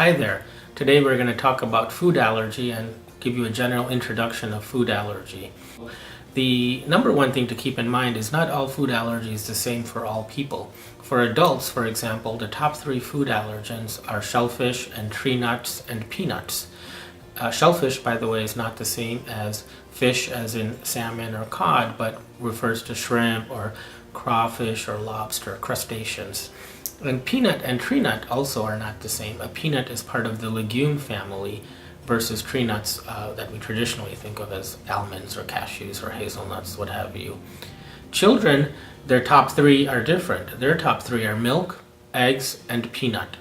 Hi there. Today we're going to talk about food allergy and give you a general introduction of food allergy. The number one thing to keep in mind is not all food allergy is the same for all people. For adults, for example, the top 3 food allergens are shellfish and tree nuts and peanuts. Shellfish, by the way, is not the same as fish as in salmon or cod, but refers to shrimp or crawfish or lobster, crustaceans. And peanut and tree nut also are not the same. A peanut is part of the legume family versus tree nuts that we traditionally think of as almonds or cashews or hazelnuts, what have you. Children, their top 3 are different. Their top 3 are milk, eggs, and peanut.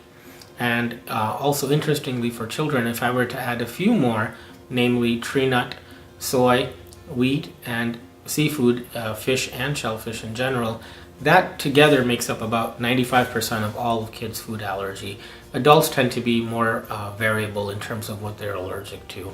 And also interestingly for children, if I were to add a few more, namely tree nut, soy, wheat, and seafood, fish and shellfish in general, that together makes up about 95% of all of kids' food allergy. Adults tend to be more variable in terms of what they're allergic to.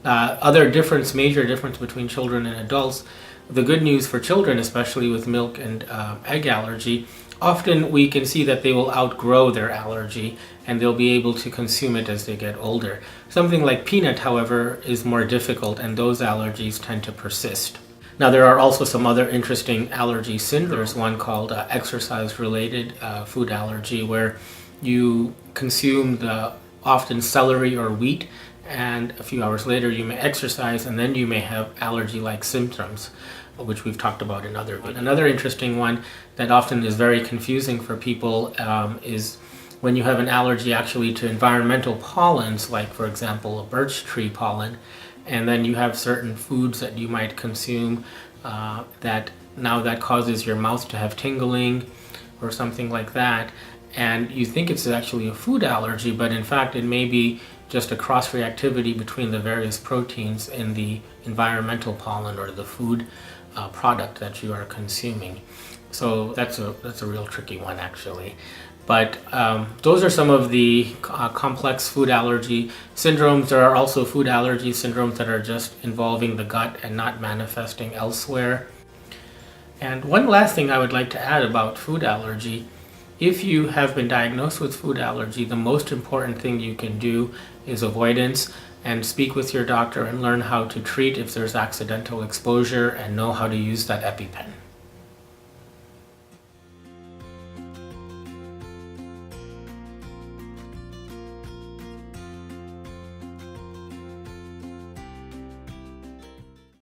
Major difference between children and adults, the good news for children, especially with milk and egg allergy, often we can see that they will outgrow their allergy and they'll be able to consume it as they get older. Something like peanut, however, is more difficult, and those allergies tend to persist. Now, there are also some other interesting allergy syndromes. There's one called exercise-related food allergy, where you consume the often celery or wheat, and a few hours later you may exercise, and then you may have allergy-like symptoms, which we've talked about in other videos. Another interesting one that often is very confusing for people is when you have an allergy actually to environmental pollens, like, for example, a birch tree pollen, and then you have certain foods that you might consume that causes your mouth to have tingling or something like that, and you think it's actually a food allergy, but in fact it may be just a cross-reactivity between the various proteins in the environmental pollen or the food product that you are consuming. So that's a real tricky one, actually. But those are some of the complex food allergy syndromes. There are also food allergy syndromes that are just involving the gut and not manifesting elsewhere. And one last thing I would like to add about food allergy: if you have been diagnosed with food allergy, the most important thing you can do is avoidance and speak with your doctor and learn how to treat if there's accidental exposure and know how to use that EpiPen.